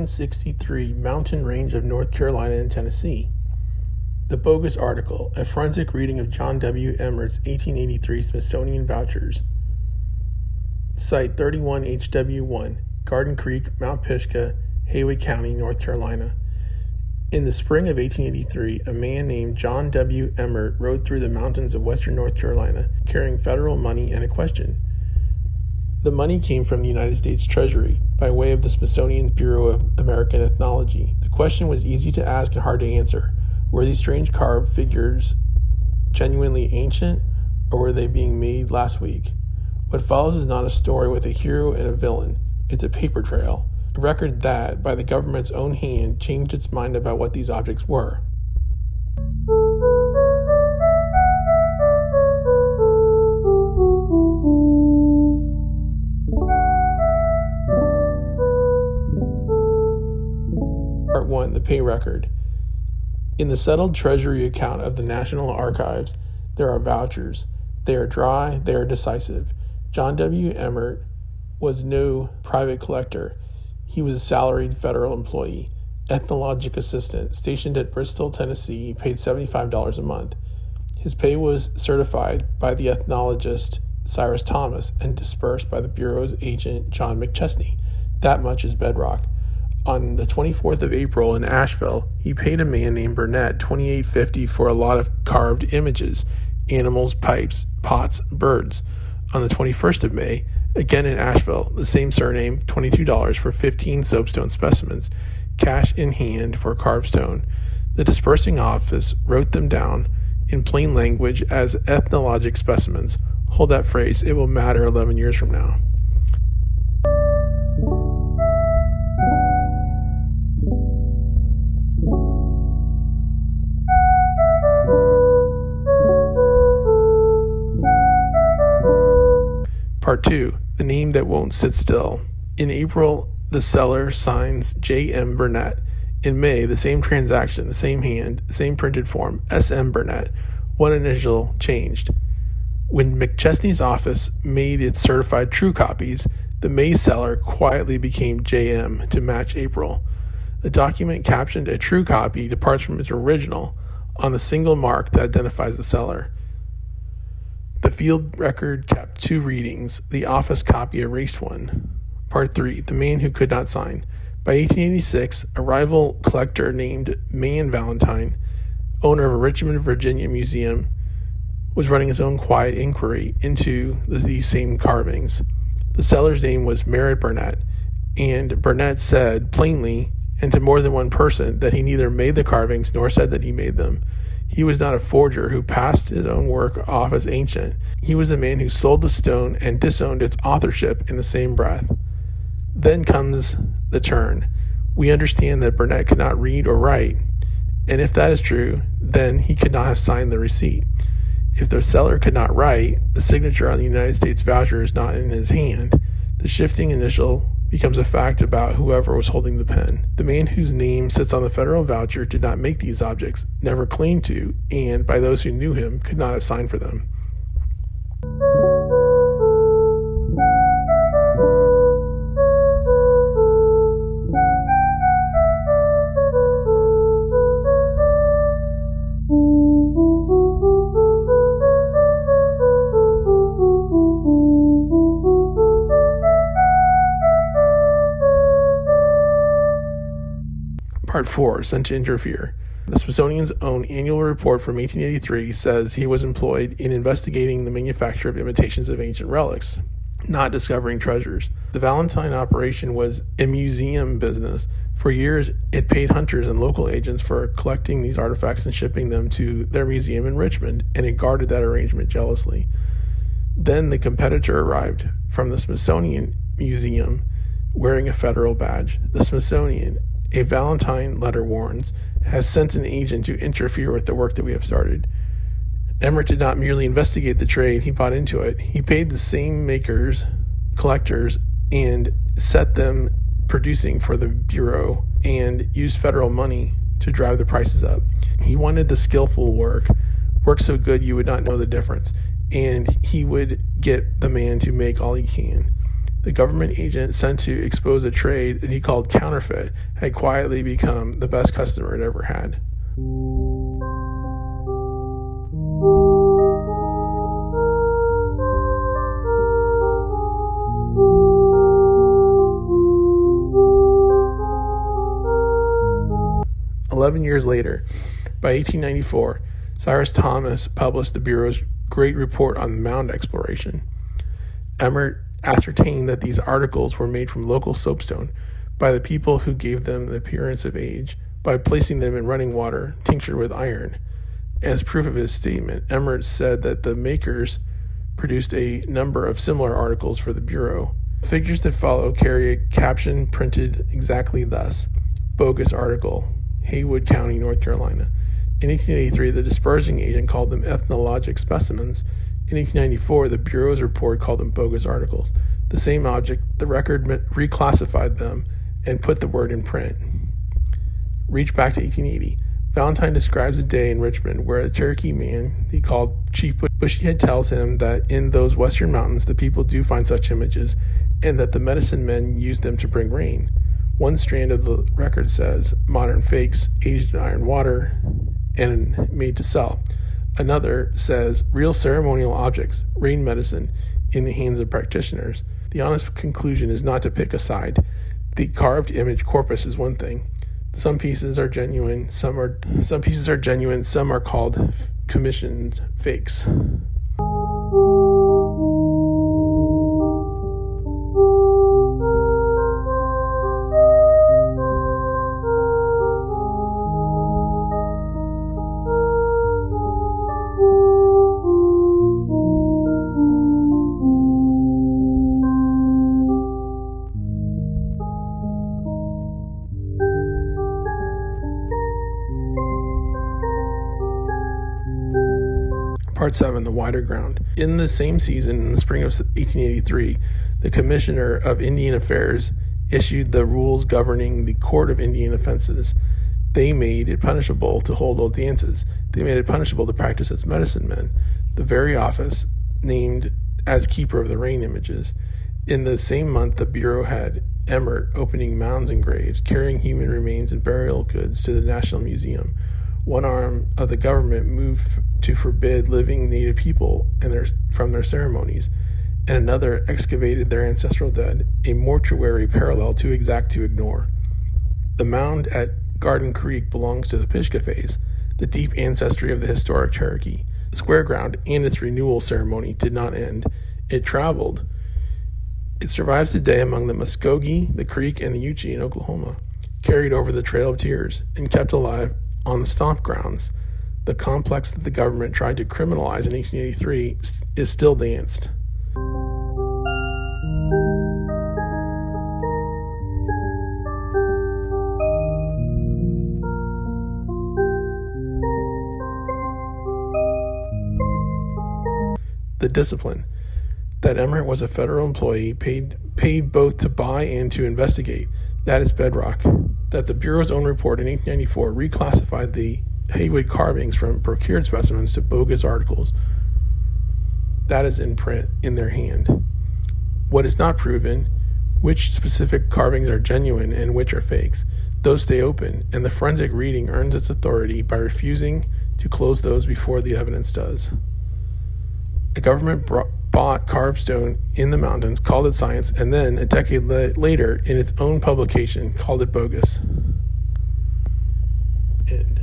1863 mountain range of North Carolina and Tennessee. The Bogus article, a forensic reading of John W. Emmert's 1883 Smithsonian vouchers. Site 31 HW1, Garden Creek, Mount Pisgah, Haywood County, North Carolina. In the spring of 1883, a man named John W. Emmert rode through the mountains of western North Carolina carrying federal money and a question. The money came from the United States Treasury by way of the Smithsonian Bureau of American Ethnology. The question was easy to ask and hard to answer. Were these strange carved figures genuinely ancient, or were they being made last week? What follows is not a story with a hero and a villain. It's a paper trail, a record that, by the government's own hand, changed its mind about what these objects were. Part 1. The Pay Record. In the settled Treasury account of the National Archives, there are vouchers. They are dry, they are decisive. John W. Emmert was no private collector. He was a salaried federal employee, ethnologic assistant, stationed at Bristol, Tennessee, paid $75 a month. His pay was certified by the ethnologist Cyrus Thomas and dispersed by the Bureau's agent John McChesney. That much is bedrock. On the 24th of April in Asheville, he paid a man named Burnett $28.50 for a lot of carved images, animals, pipes, pots, birds. On the 21st of May, again in Asheville, the same surname, $22 for 15 soapstone specimens, cash in hand for carved stone. The dispersing office wrote them down in plain language as ethnologic specimens. Hold that phrase, it will matter 11 years from now. Part 2. The name that won't sit still. In April, the seller signs J.M. Burnett. In May, the same transaction, the same hand, same printed form, S.M. Burnett. One initial changed. When McChesney's office made its certified true copies, the May seller quietly became J.M. to match April. The document captioned a true copy departs from its original on the single mark that identifies the seller. The field record kept 2 readings. The office copy erased one. Part 3. The man who could not sign. By 1886, a rival collector named Man Valentine, owner of a Richmond, Virginia museum, was running his own quiet inquiry into these same carvings. The seller's name was Merritt Burnett, and Burnett said plainly and to more than one person that he neither made the carvings nor said that he made them. He was not a forger who passed his own work off as ancient. He was a man who sold the stone and disowned its authorship in the same breath. Then comes the turn. We understand that Burnett could not read or write, and if that is true, then he could not have signed the receipt. If the seller could not write, the signature on the United States voucher is not in his hand. The shifting initial becomes a fact about whoever was holding the pen. The man whose name sits on the federal voucher did not make these objects, never claimed to, and, by those who knew him, could not have signed for them. Part 4. Sent to interfere. The Smithsonian's own annual report from 1883 says he was employed in investigating the manufacture of imitations of ancient relics, not discovering treasures. The Valentine operation was a museum business. For years, it paid hunters and local agents for collecting these artifacts and shipping them to their museum in Richmond, and it guarded that arrangement jealously. Then the competitor arrived from the Smithsonian Museum wearing a federal badge. The Smithsonian, a Valentine letter warns, has sent an agent to interfere with the work that we have started. Emmert did not merely investigate the trade, he bought into it. He paid the same makers, collectors, and set them producing for the Bureau and used federal money to drive the prices up. He wanted the skillful work so good you would not know the difference, and he would get the man to make all he can. The government agent sent to expose a trade that he called counterfeit had quietly become the best customer it ever had. "11 years later, by 1894, Cyrus Thomas published the Bureau's great report on mound exploration. Emmert ascertained that these articles were made from local soapstone by the people who gave them the appearance of age by placing them in running water tinctured with iron. As proof of his statement, Emmert said that the makers produced a number of similar articles for the Bureau. The figures that follow carry a caption printed exactly thus: Bogus article, Haywood County, North Carolina. In 1883, the dispersing agent called them ethnologic specimens. In 1894, the Bureau's report called them bogus articles. The same object, the record reclassified them and put the word in print. Reach back to 1880. Valentine describes a day in Richmond where a Cherokee man he called Chief Bushyhead tells him that in those western mountains the people do find such images and that the medicine men use them to bring rain. One strand of the record says, modern fakes, aged in iron water, and made to sell. Another says, real ceremonial objects, rain medicine, in the hands of practitioners. The honest conclusion is not to pick a side. The carved image corpus is one thing. Some pieces are genuine, some are called commissioned fakes. Part 7, The Wider Ground. In the same season, in the spring of 1883, the Commissioner of Indian Affairs issued the rules governing the Court of Indian Offenses. They made it punishable to hold old dances. They made it punishable to practice as medicine men, the very office named as keeper of the rain images. In the same month, the Bureau had Emmert opening mounds and graves, carrying human remains and burial goods to the National Museum. One arm of the government moved to forbid living Native people from their ceremonies, and another excavated their ancestral dead, a mortuary parallel too exact to ignore. The mound at Garden Creek belongs to the Pisgah phase, the deep ancestry of the historic Cherokee. The square ground and its renewal ceremony did not end. It traveled. It survives today among the Muskogee, the Creek, and the Yuchi in Oklahoma, carried over the Trail of Tears, and kept alive on the stomp grounds. The complex that the government tried to criminalize in 1883 is still danced. The discipline. That Emmert was a federal employee paid both to buy and to investigate. That is bedrock. That the Bureau's own report in 1894 reclassified the Haywood carvings from procured specimens to bogus articles. That is in print in their hand. What is not proven, which specific carvings are genuine and which are fakes. Those stay open, and the forensic reading earns its authority by refusing to close those before the evidence does. A government bought carved stone in the mountains, called it science, and then, a decade later, in its own publication, called it bogus. End.